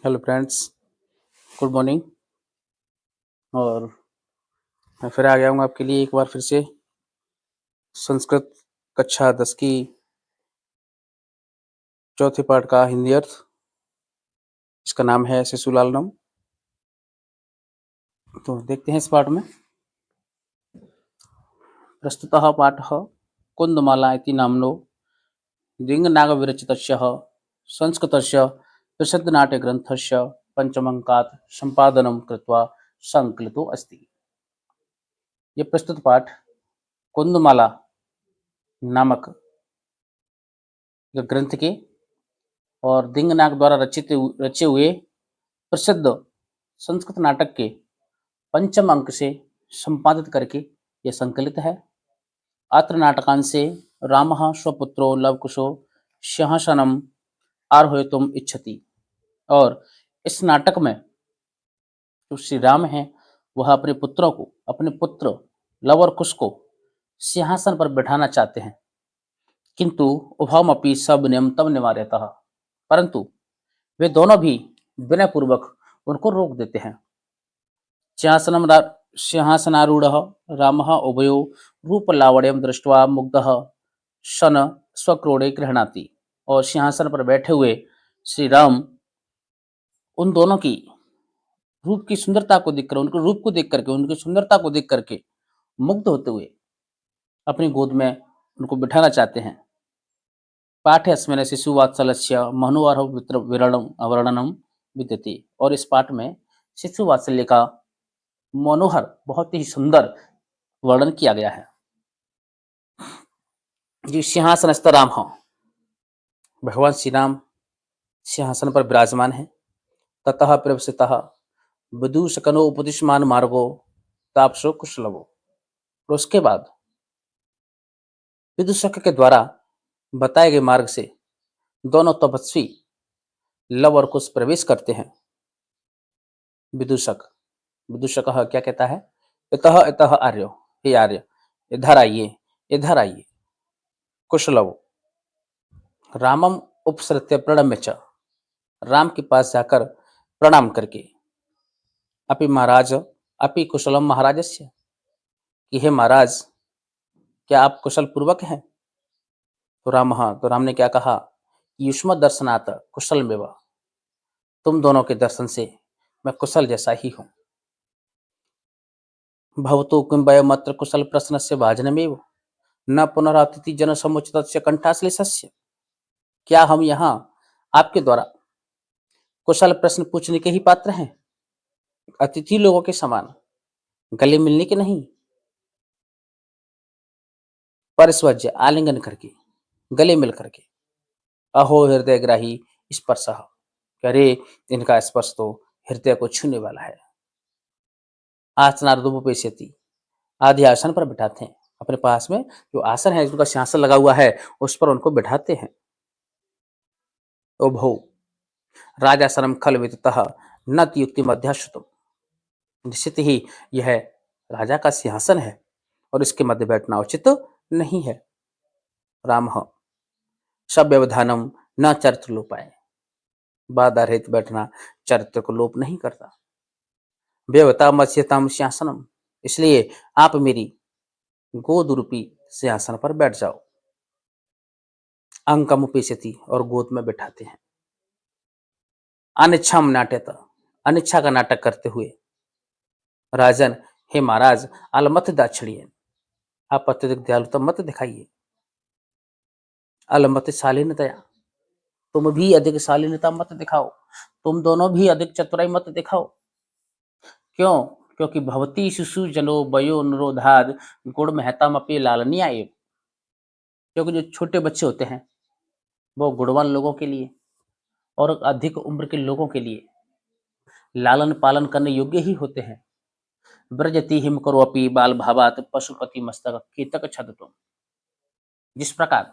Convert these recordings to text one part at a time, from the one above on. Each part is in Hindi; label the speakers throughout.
Speaker 1: Hello friends, good morning. और मैं फिर आ गया हूँ आपके लिए एक बार फिर से संस्कृत कक्षा 10 की चौथे पाठ का हिंदी अर्थ। इसका नाम है शिशुलालनम। तो देखते हैं इस पाठ में। प्रस्तुतः पाठः कुन्दमाला इति नाम्नो दिङ्नागविरचितस्य संस्कृतस्य प्रसिद्धनाट्यग्रन्थस्य पञ्चमङ्कात् सम्पादनं कृत्वा सङ्कलितो अस्ति। ये प्रस्तुत पाठ कुन्दमाला नामक ग्रंथ के और दिंगनाग द्वारा रचे हुए प्रसिद्ध संस्कृत नाटक के पंचम अंक से संपादित करके यह संकलित है। अत्र नाटकांशे रामः स्वपुत्रो लवकुशो सिंहासनम आरोहयितुम इच्छति। और इस नाटक में जो श्री राम है वह अपने पुत्रों को, अपने पुत्र लव और कुश को सिंहासन पर बैठाना चाहते हैं, किंतु उभयमपि सविनयं तम निवार्यतः, परंतु वे दोनों भी विनय पूर्वक उनको रोक देते हैं। सिंहासनारूढ़ः रामः उभयो रूपलावण्यं दृष्ट्वा मुग्धः शन स्वक्रोड़े गृह्णाति। और सिंहासन पर बैठे हुए श्री राम उन दोनों की रूप की सुंदरता को देखकर, उनके रूप को देख करके, उनकी सुंदरता को देख करके मुग्ध होते हुए अपनी गोद में उनको बिठाना चाहते हैं। पाठे अस्मिन् शिशुवात्सल्यस्य मनुवार्ह वर्णनम विद्यते। और इस पाठ में शिशु वात्सल्य का मनोहर, बहुत ही सुंदर वर्णन किया गया है। जी सिंहासनस्थ राम हो, भगवान श्री राम सिंहासन पर विराजमान है। ततः प्रवसितः विदूषकनो उपदिशमान मार्गो तापसो कुशलवो। और उसके बाद विदूषक के द्वारा बताए गए मार्ग से दोनों तपस्वी लव और कुश प्रवेश करते हैं। विदूषक विदूषक क्या कहता है? इतः इतः आर्यो, हे आर्य इधर आइए, इधर आइए। कुशलव रामम उपसृत्य प्रणम्य च, राम के पास जाकर प्रणाम करके। अपि महाराज अपि कुशलम महाराजस्य, कि हे महाराज क्या आप कुशल पूर्वक हैं? तो राम ने क्या कहा? युष्म दर्शनात् कुशल में, तुम दोनों के दर्शन से मैं कुशल जैसा ही हूं। भवतो किं वयमत्र कुशल प्रश्नस्य भाजनमेव न पुनरातिथि जन समुचितस्य कंठाश्लेषस्य। क्या हम यहाँ आपके द्वारा कुशल प्रश्न पूछने के ही पात्र हैं, अतिथि लोगों के समान गले मिलने के नहीं? परिस्वज्य आलिंगन करके, गले मिल करके। अहो हृदय ग्राही स्पर्श, अरे इनका स्पर्श तो हृदय को छूने वाला है। आसनार्दुपवेशयति, आदि आसन पर बिठाते हैं। अपने पास में जो आसन है, जिनका सिंहासन लगा हुआ है, उस पर उनको बिठाते हैं। उभौ राजासनम खल विततः न युक्ति मध्याश्रुतम। निश्चित ही यह राजा का सिंहासन है और इसके मध्य बैठना उचित नहीं है। राम सब व्यवधानम न चरित्र लोपाए, बाधा रहित बैठना चरित्र को लोप नहीं करता। व्यवता मत्स्यताम सिंहासनम, इसलिए आप मेरी गोद रूपी सिंहासन पर बैठ जाओ। अंकम उपेशति, और गोद में बैठाते हैं। अनिच्छा नाट्यत, अनिच्छा का नाटक करते हुए। राजन, हे महाराज अलमत दाक्षिण्य, आप अत्यधिक दयालुता मत दिखाइए। अलमत शालीनतया, तुम भी अधिक शालीनता मत दिखाओ, तुम दोनों भी अधिक चतुराई मत दिखाओ। क्यों? क्योंकि भवती शिशु जनो वयो अनुरोधाद गुण महताम अपनी लालनी आए। क्योंकि जो छोटे बच्चे होते हैं वो गुणवान लोगों के लिए और अधिक उम्र के लोगों के लिए लालन पालन करने योग्य ही होते हैं। ब्रजति हिम करो अपी बाल भावात पशुपति मस्तक कीतक छदतुम। जिस प्रकार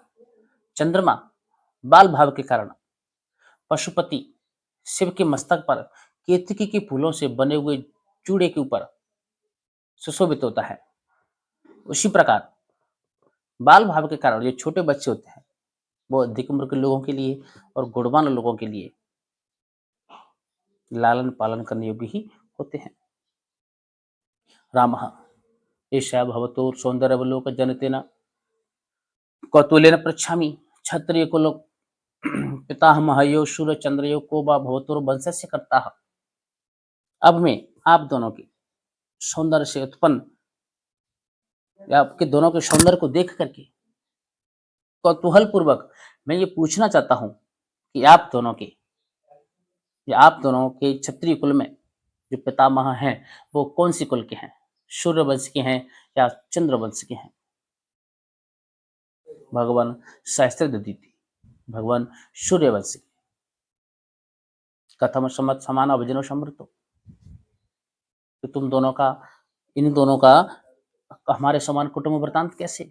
Speaker 1: चंद्रमा बाल भाव के कारण पशुपति शिव के मस्तक पर केतकी के फूलों से बने हुए चूड़े के ऊपर सुशोभित होता है, उसी प्रकार बाल भाव के कारण जो छोटे बच्चे होते हैं वो अधिक उम्र के लोगों के लिए और गुणवान लोगों के लिए लालन पालन करने योग्य ही होते हैं। रामः एषा भवतो सौन्दर्यावलोकनजनितेन कौतूल्येन पृच्छामि क्षत्रियकुल पितामहयो शूरचन्द्रयो को वा भवतोर्वंशस्य कर्ता। अब मैं आप दोनों के सौंदर्य से उत्पन्न या आपके दोनों के सौंदर्य को देख करके कौतूहल पूर्वक मैं ये पूछना चाहता हूँ कि आप दोनों के क्षत्रिय कुल में जो पितामह हैं वो कौन सी कुल के हैं? सूर्य वंश के हैं या चंद्र वंश के हैं? भगवान सहस्त्रदिति भगवान सूर्य वंश के। कथम सम्मत समान अभिजनो समृतो, तो तुम दोनों का इन दोनों का हमारे समान कुटुंब वृतांत कैसे?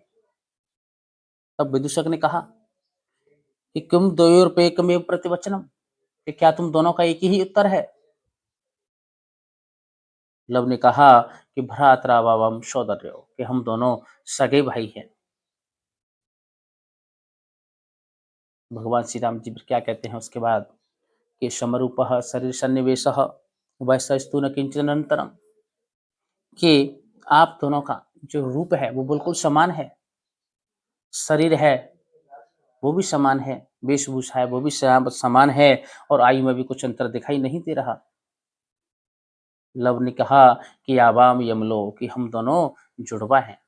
Speaker 1: तब विदूषक ने कहा कि किम द्वयोरपेकमेव प्रतिवचनम, कि क्या तुम दोनों का एक ही उत्तर है? लव ने कहा कि भ्रातरावम सौदर्यो, कि हम दोनों सगे भाई हैं। भगवान श्री राम जी क्या कहते हैं उसके बाद कि समरूपः शरीर सन्निवेशः वैसस्तु न किंचन अनंतरम, कि आप दोनों का जो रूप है वो बिल्कुल समान है, शरीर है वो भी समान है, वेशभूषा है वो भी समान है और आयु में भी कुछ अंतर दिखाई नहीं दे रहा। लव ने कहा कि आवाम यमलो, कि हम दोनों जुड़वा हैं।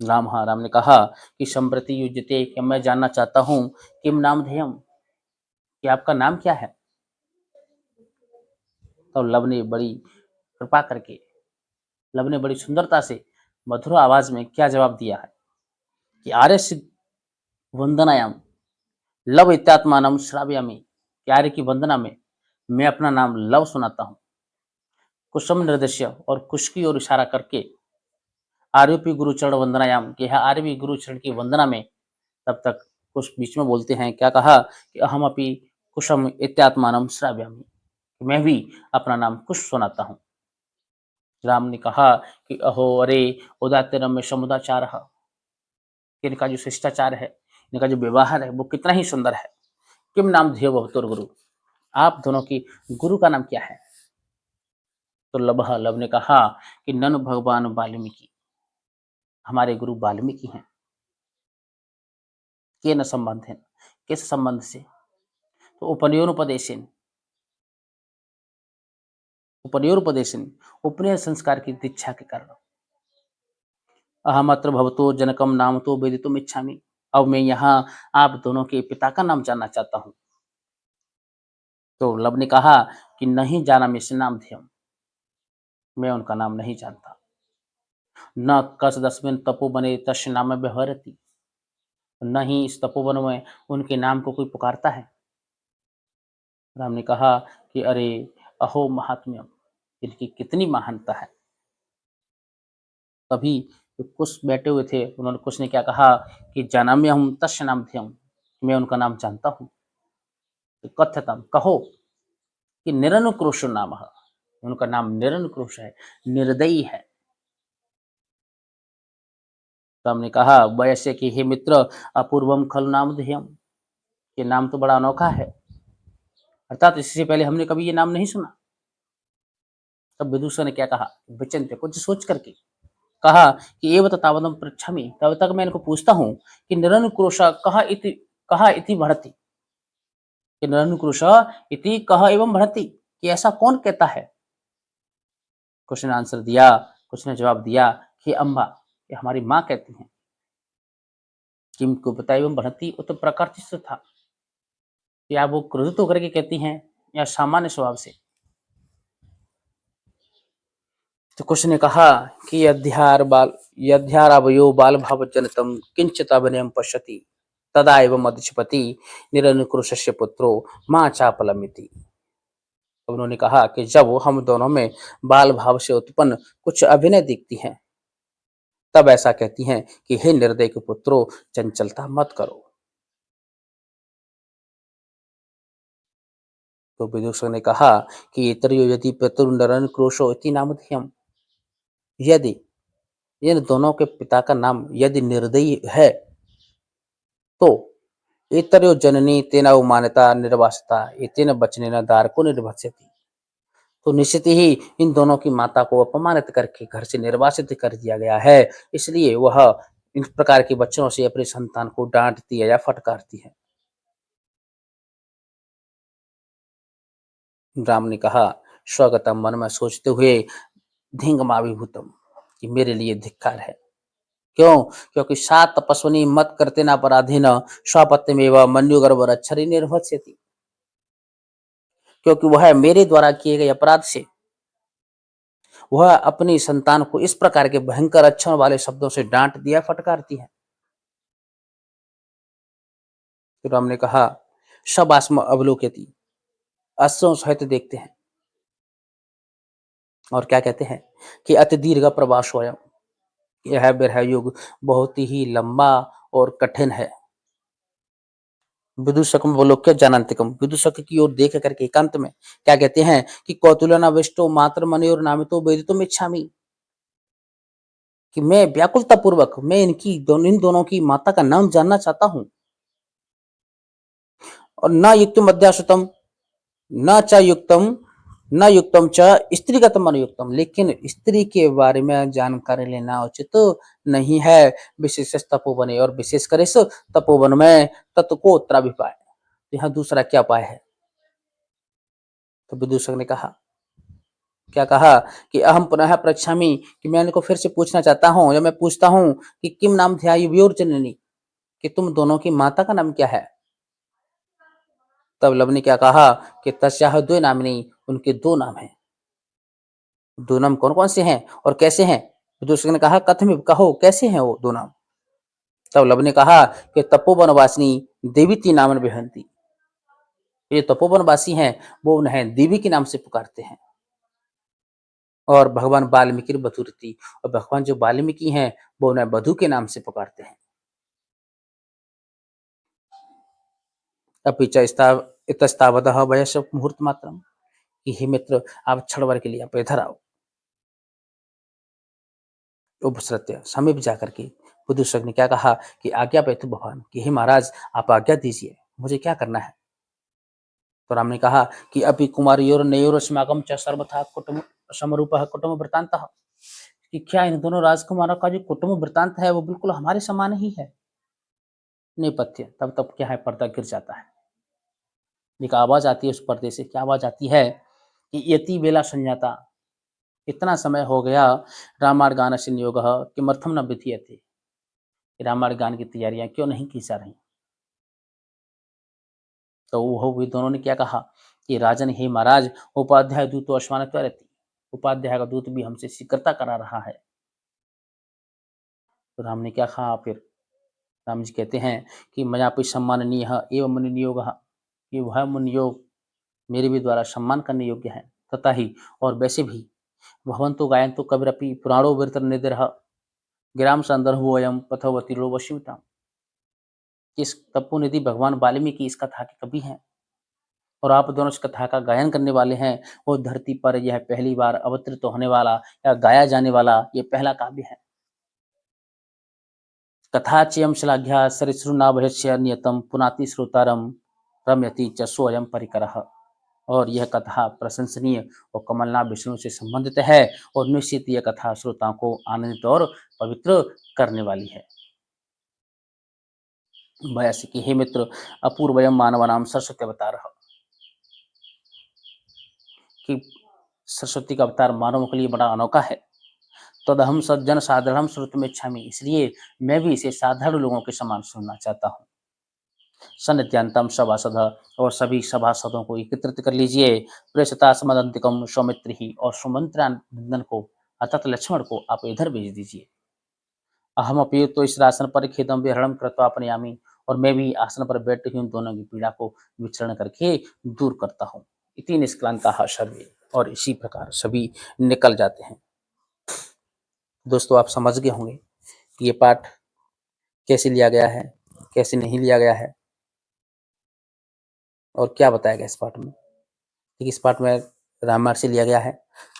Speaker 1: राम ने कहा कि संप्रति युज्यते, कि मैं जानना चाहता हूँ किम नाम ध्येयम, कि आपका नाम क्या है? तो लव ने बड़ी कृपा करके लव ने बड़ी सुंदरता से मधुर आवाज में क्या जवाब दिया है कि आर्य वंदनायाम लव इत्यात्मानम श्राव्यामि, कि आर्य की वंदना में मैं अपना नाम लव सुनाता हूँ। कुसुम निर्देश्य, और कुश की ओर इशारा करके आर्योपी गुरुचरण वंदनायाम, कि है आर्य गुरुचरण की वंदना में। तब तक कुछ बीच में बोलते हैं, क्या कहा कि अहम अपि कुशम इत्यात्मानम श्राव्यामि, मैं भी अपना नाम कुश सुनाता हूँ। राम ने कहा कि अहो अरे उदात्तरम में समुदाचार, इनका जो शिष्टाचार है, इनका जो व्यवहार है वो कितना ही सुंदर है। किम नाम ध्येय भवतोर गुरु, आप दोनों की गुरु का नाम क्या है? तो लव ने कहा कि नन भगवान वाल्मीकि, हमारे गुरु वाल्मीकि हैं। के न संबंध है, किस संबंध से? तो उपनयनोपदेशन उपनयनोपदेशन उपनयन संस्कार की दीक्षा के कारण। अहमत्र भवतो जनकम नाम तो वेदितुम इच्छामि, अब मैं यहाँ आप दोनों के पिता का नाम जानना चाहता हूँ। तो लव ने कहा कि नहीं जाना मिश्र नाम ध्येयम, मैं उनका नाम नहीं जानता। न कसदस्मिन् तपोवने तस्य नाम व्यवहरति, न ही इस तपोवन में उनके नाम को कोई पुकारता है। राम ने कहा कि अरे अहो महात्म्यम, इनकी कितनी महानता है। तभी जो कुश बैठे हुए थे उन्होंने कुश ने क्या कहा कि जानाम्यहं तस्य नामध्यम, मैं उनका नाम जानता हूँ। तो कथ्यतम, कहो कि निरनुक्रोशो नामः, उनका नाम निरनुक्रोश है, निर्दयी है। राम ने कहा वैसे कि हे मित्र अपूर्वम खलु नामधेयम, ये नाम तो बड़ा अनोखा है, अर्थात इससे पहले हमने कभी ये नाम नहीं सुना। तब विदूषक ने क्या कहा, विचिंत्य, कुछ सोच करके कहा कि एव तावदम पृच्छामि, तब तक मैं इनको पूछता हूँ कि निरनुक्रोश कहा इति बढ़ती, कि निरनुक्रोश इति कहा एवं बढ़ती, कि ऐसा कौन कहता है? कुछ ने आंसर दिया, कुछ ने जवाब दिया कि अम्बा, ये हमारी माँ कहती हैं। किनको पता एवं बढ़ती, वो तो प्रकृति था, या वो क्रोधित होकर के कहती हैं या सामान्य स्वभाव से? तो कुछ ने कहा कि यद्यारावयो बाल भाव जनतम किंचित अभिनयम पश्यति तदा एवं अधिपति निरनुक्रोशस्य पुत्रो माँ चापलमिति। उन्होंने कहा कि जब हम दोनों में बाल भाव से उत्पन्न कुछ अभिनय दिखती हैं तब ऐसा कहती हैं कि हे निर्दय के पुत्रो, चंचलता मत करो। तो विदूषक ने कहा कि इतरियो यदि पितुर्नरन क्रोशो इति नामधेयम, यदि इन दोनों के पिता का नाम यदि निर्दयी है तो एतर्यो जननी तेन अवमानिता निर्वासिता एतेन वचनेन दारको निर्भत्स्यति। तो निश्चित ही इन दोनों की माता को अपमानित करके घर से निर्वासित कर दिया गया है, इसलिए वह इन प्रकार के वचनों से अपने संतान को डांटती है या फटकारती है। राम ने कहा, स्वगतम, मन में सोचते हुए, धिंगमाभिभूतम, कि मेरे लिए धिक्कार है। क्यों? क्योंकि सा तपस्विनी मत कर्तेन अपराधेन स्वपत्नीमेव मन्युगर्भरक्षरि निर्भत्स्यति। क्योंकि वह मेरे द्वारा किए गए अपराध से वह अपनी संतान को इस प्रकार के भयंकर अक्षर वाले शब्दों से डांट दिया, फटकारती है। तो राम ने कहा, सब आस्म अवलोकयति, अश्रों सहित देखते हैं और क्या कहते हैं कि अति दीर्घ प्रवास स्वयं, यह विरह युग बहुत ही लंबा और कठिन है। विदूषकम अवलोक्य जानन्तिकम, विदूषक की ओर देख करके एकांत में क्या कहते हैं कि कौतूलनाविष्टो मात्र मनयोर नामितो वेदितुम इच्छामि, कि मैं व्याकुलता पूर्वक मैं इन दोनों की माता का नाम जानना चाहता हूँ। और न युक्तम अध्यासुतम न च युक्तम न युक्तम च स्त्रीगतम अनुयुक्तम, लेकिन स्त्री के बारे में जानकारी लेना उचित तो नहीं है, विशेष तपोवन और विशेषकर इस तपोवन में तत्व को उत्तराभिप्राय, यहाँ दूसरा क्या उपाय है? तो विदूषक ने कहा, क्या कहा कि अहम पुनः पृच्छामि, कि मैं इनको फिर से पूछना चाहता हूँ या मैं पूछता हूँ कि किम नाम ध्यायुर्योर जननी, कि तुम दोनों की माता का नाम क्या है? तब लव ने क्या कहा कि तस्याह द्वे नामिनी, उनके दो नाम हैं। दो नाम कौन कौन से हैं और कैसे हैं? विदूषक ने कहा, कथम, कहो कैसे हैं वो दो नाम? तब लव ने कहा कि तपोवन वासिनी देवीति नामन विहंती, ये तपोवन वासी हैं, वो उन्हें देवी के नाम से पुकारते हैं। और भगवान वाल्मीकि बधुरती, और भगवान जो वाल्मीकि हैं वो उन्हें बधु के नाम से पुकारते हैं। अपि च इतस्तावतः वयस मुहूर्त मात्रम, कि हे मित्र, आप क्षण भर के लिए आप इधर आओ। उपसृत्य समीप जाकर के विदूषक ने क्या कहा कि आज्ञा पेतु भगवान, कि हे महाराज आप आज्ञा दीजिए, मुझे क्या करना है? तो राम ने कहा कि अभी कुमारियोर नयोर अस्माकं च सर्वथा कुटुंब समरूपः कुटुंब वृत्तांतः, कि क्या इन दोनों राजकुमारों का जो कुटुंब वृत्तांत है वो बिल्कुल हमारे समान ही है। नेपथ्य, तब तब क्या है, पर्दा गिर जाता है। एक आवाज आती है उस पर्दे से, क्या आवाज आती है कि यति बेला संजाता, इतना समय हो गया, रामायण गान से नियोग किमर्थम न विधीयते, रामायण गान की तैयारियां क्यों नहीं की जा रही? तो वो भी दोनों ने क्या कहा कि राजन, हे महाराज, उपाध्याय दूत तो अश्वान रहती, उपाध्याय का दूत भी हमसे शीघ्रता करा रहा है। तो राम ने क्या कहा फिर? राम जी कहते हैं कि मयापि सम्माननीय एवं मुनि नियोग, कि वह मुनि योग मेरे भी द्वारा सम्मान करने योग्य है। तथा ही और वैसे भी भवंतो गायंतो कविरपि पुराणो विरतर निधिरः गिराम संदर्भो अयम पथवती वशीमता, इस तपोनिधि भगवान वाल्मीकि इस कथा के कवि हैं और आप दोनों इस कथा का गायन करने वाले हैं। वो धरती पर यह पहली बार अवतरित होने वाला या गाया जाने वाला ये पहला काव्य है। कथा चयम श्लाघ्या सरिसृनाभस्य नियतम पुनाति श्रोतारम रम्यति च सोऽयं परिकरः, और यह कथा प्रशंसनीय और कमलनाथ विष्णु से संबंधित है और निश्चित यह कथा श्रोताओं को आनंदित और पवित्र करने वाली है। बयासी की, हे मित्र, अपूर्वयम मानवानाम सरस्वती अवतार, कि सरस्वती का अवतार मानवों के लिए बड़ा अनोखा है। तदहम सज्जन साधारण श्रुतमेच्छामि, इसलिए मैं भी इसे साधारण लोगों के समान सुनना चाहता हूँ। सन्निध्यांतम सभासद, और सभी सभासदों को एकत्रित कर लीजिए। प्रेषता समदंतिकम सौमित्र ही, और सुमंत्रानंदन को अर्थात लक्ष्मण को आप इधर भेज दीजिए। अहम अपी तो इस आसन पर खेदम विहरणम कृत्वा अपनयामि, और मैं भी आसन पर बैठ के उन दोनों की पीड़ा को विचरण करके दूर करता हूँ। इति निष्क्रांता सर्वे, और इसी प्रकार सभी निकल जाते हैं। दोस्तों, आप समझ गए होंगे कि ये पाठ कैसे लिया गया है, कैसे नहीं लिया गया है और क्या बताया गया इस पाठ में। ठीक, इस पाठ में रामायण से लिया गया है।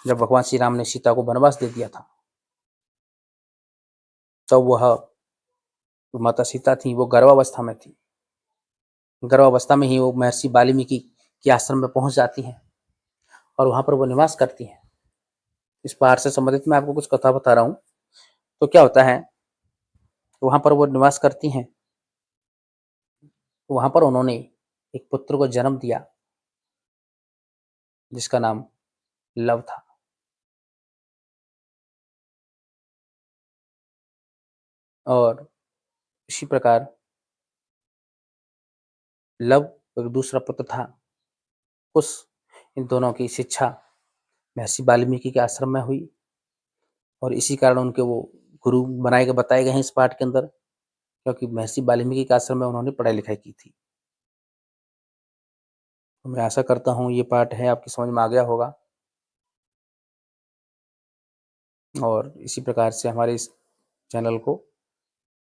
Speaker 1: जब भगवान श्री राम ने सीता को वनवास दे दिया था, तब वह माता सीता थी, वो गर्भावस्था में थी। गर्भावस्था में ही वो महर्षि वाल्मीकि के आश्रम में पहुंच जाती हैं और वहां पर वो निवास करती हैं। इस पहाड़ से संबंधित मैं आपको कुछ कथा बता रहा हूँ। तो क्या होता है, वहां पर वो निवास करती हैं, वहां पर उन्होंने एक पुत्र को जन्म दिया जिसका नाम लव था। और इसी प्रकार लव एक दूसरा पुत्र था कुश। इन दोनों की शिक्षा महर्षि वाल्मीकि के आश्रम में हुई और इसी कारण उनके वो गुरु बताए गए हैं इस पाठ के अंदर, क्योंकि महर्षि वाल्मीकि के आश्रम में उन्होंने पढ़ाई लिखाई की थी। तो मैं आशा करता हूँ ये पाठ है आपकी समझ में आ गया होगा और इसी प्रकार से हमारे इस चैनल को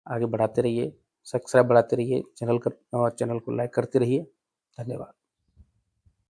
Speaker 1: आगे बढ़ाते रहिए, सब्सक्राइब बढ़ाते रहिए, चैनल को लाइक करते रहिए। धन्यवाद।